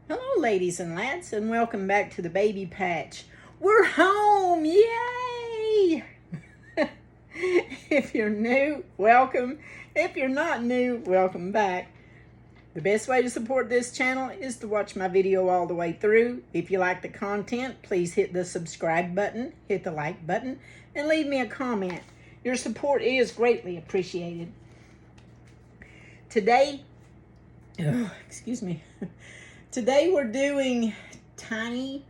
Hello, ladies and lads, and welcome back to the baby patch. We're home! Yay! If you're new, welcome. If you're not new, welcome back. The best way to support this channel is to watch my video all the way through. If you like the content, please hit the subscribe button, hit the like button, and leave me a comment. Your support is greatly appreciated. Today, excuse me. Today we're doing Tiny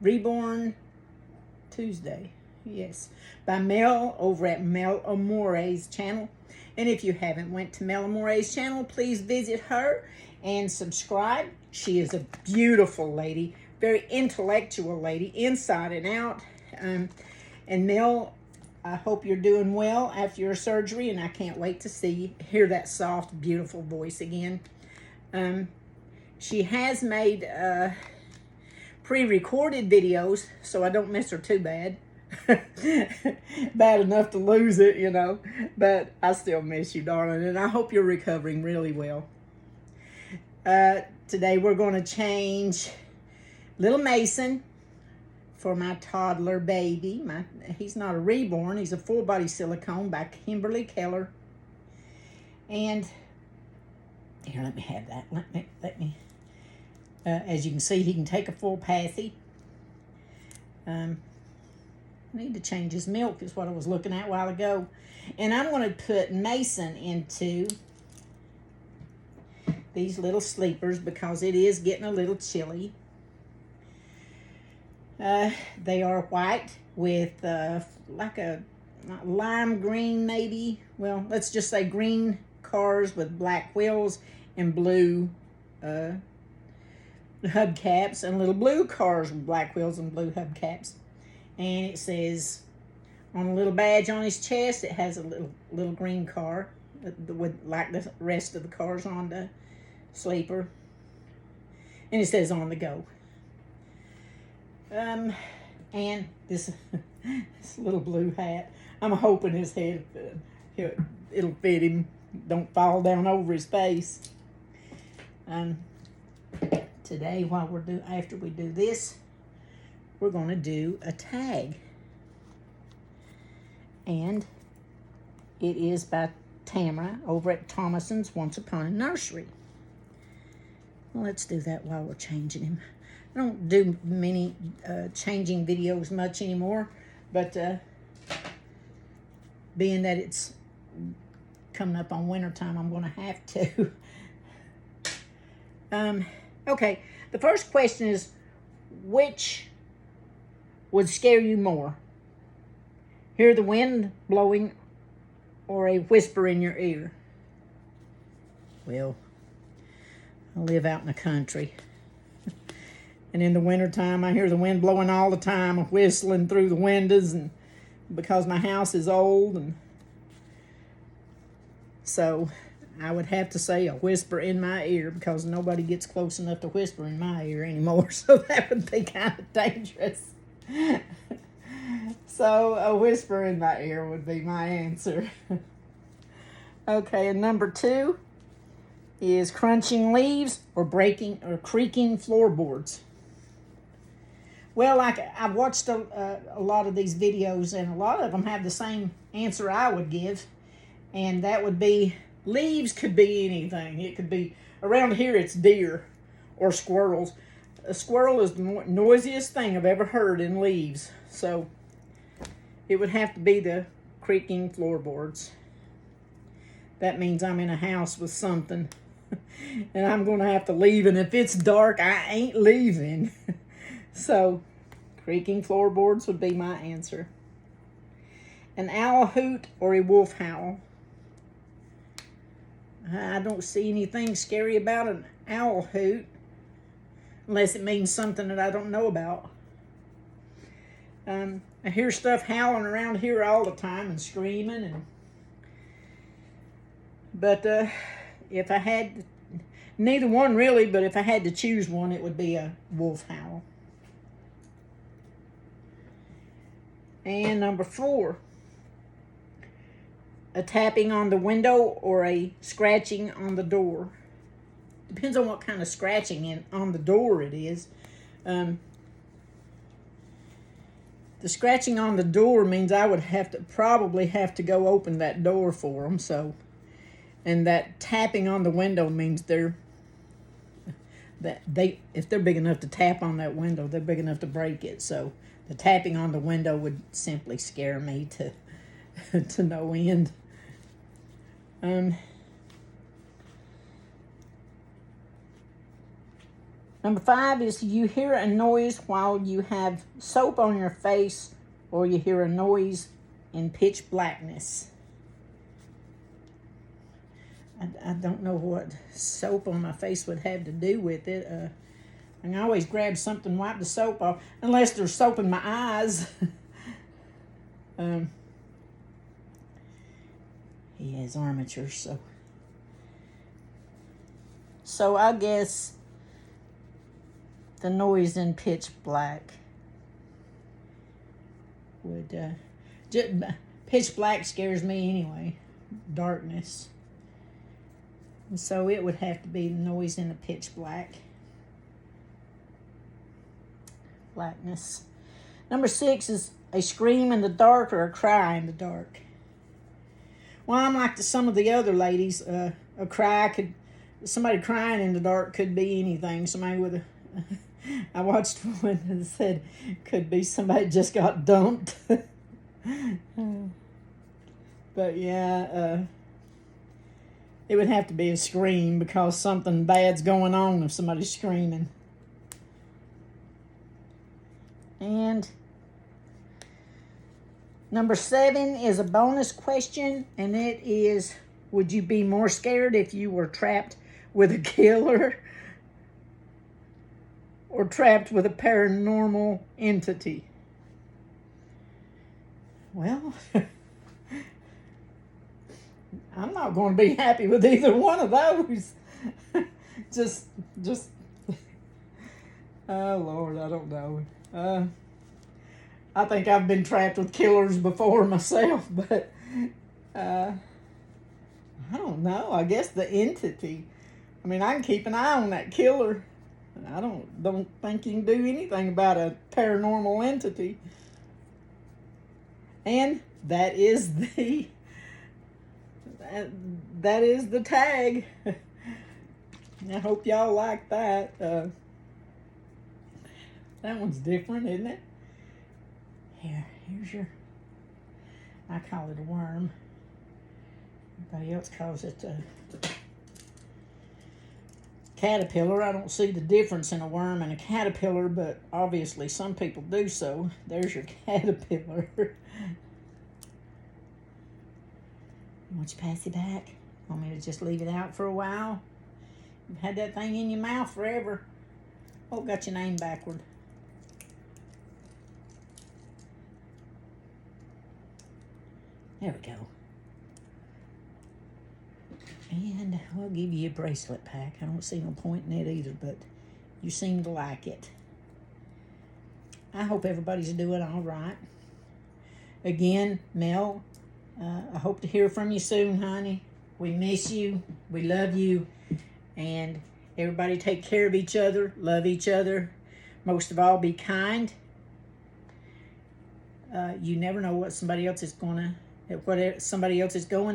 Reborn Tuesday. Yes, by Mel over at Mel Amore's channel. And if you haven't went to Mel Amore's channel, please visit her and subscribe. She is a beautiful lady, very intellectual lady, inside and out. And Mel, I hope you're doing well after your surgery, and I can't wait to hear that soft, beautiful voice again. She has made pre-recorded videos, so I don't miss her too bad. Bad enough to lose it, you know. But I still miss you, darling, and I hope you're recovering really well. Today we're going to change little Mason for my toddler baby. He's not a reborn. He's a full-body silicone by Kimberly Keller. And here, let me have that. Let me. As you can see, he can take a full pathy. I need to change his milk is what I was looking at a while ago. And I'm going to put Mason into these little sleepers because it is getting a little chilly. They are white with like a lime green maybe. Well, let's just say green cars with black wheels and blue hubcaps, and little blue cars with black wheels and blue hubcaps. And it says on a little badge on his chest, it has a little green car with like the rest of the cars on the sleeper, and it says on the go. And this little blue hat, I'm hoping his head it'll fit him, don't fall down over his face. Today, after we do this, we're going to do a tag. And it is by Tamara over at Thomason's Once Upon a Nursery. Well, let's do that while we're changing him. I don't do many changing videos much anymore, but being that it's coming up on winter time, I'm going to have to. Okay, the first question is, which would scare you more? Hear the wind blowing or a whisper in your ear? Well, I live out in the country. And in the wintertime, I hear the wind blowing all the time, whistling through the windows, and because my house is old, and so I would have to say a whisper in my ear, because nobody gets close enough to whisper in my ear anymore, so that would be kind of dangerous. So a whisper in my ear would be my answer. Okay, and number 2 is crunching leaves or breaking or creaking floorboards. Well, I've watched a lot of these videos, and a lot of them have the same answer I would give, and that would be leaves could be anything. It could be, around here it's deer or squirrels. A squirrel is the noisiest thing I've ever heard in leaves, so it would have to be the creaking floorboards. That means I'm in a house with something, and I'm going to have to leave, and if it's dark, I ain't leaving. So, creaking floorboards would be my answer. An owl hoot or a wolf howl? I don't see anything scary about an owl hoot, unless it means something that I don't know about. I hear stuff howling around here all the time and screaming, but if I had, neither one really, but if I had to choose one, it would be a wolf howl. And number 4, a tapping on the window or a scratching on the door. depends on what kind of scratching on the door it is. The scratching on the door means I would probably have to go open that door for them. So, and that tapping on the window means if they're big enough to tap on that window, they're big enough to break it. So the tapping on the window would simply scare me to to no end. Number 5 is you hear a noise while you have soap on your face, or you hear a noise in pitch blackness. I don't know what soap on my face would have to do with it. I can always grab something, wipe the soap off, unless there's soap in my eyes. He has armature, so I guess the noise in pitch black would pitch black scares me anyway, darkness. And so it would have to be the noise in the pitch blackness. Number 6 is a scream in the dark or a cry in the dark. Well, I'm like some of the other ladies. Somebody crying in the dark could be anything. Somebody with a I watched one that said could be somebody just got dumped. But yeah, it would have to be a scream because something bad's going on if somebody's screaming. And number 7 is a bonus question, and it is, would you be more scared if you were trapped with a killer or trapped with a paranormal entity? Well, I'm not going to be happy with either one of those. just, oh Lord, I don't know. I think I've been trapped with killers before myself, but I don't know. I guess the entity. I mean, I can keep an eye on that killer. I don't think you can do anything about a paranormal entity. And that is the tag. I hope y'all like that. That one's different, isn't it? Here's your, I call it a worm. Everybody else calls it a caterpillar. I don't see the difference in a worm and a caterpillar, but obviously some people do so. There's your caterpillar. Want you to pass it back? Want me to just leave it out for a while? You've had that thing in your mouth forever. Oh, got your name backward. There we go. And I'll give you a bracelet pack. I don't see no point in it either, but you seem to like it. I hope everybody's doing all right. Again, Mel, I hope to hear from you soon, honey. We miss you. We love you. And everybody take care of each other. Love each other. Most of all, be kind. You never know what somebody else is going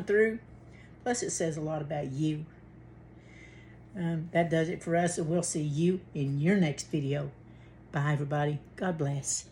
through. Plus, it says a lot about you. That does it for us, and we'll see you in your next video. Bye, everybody. God bless.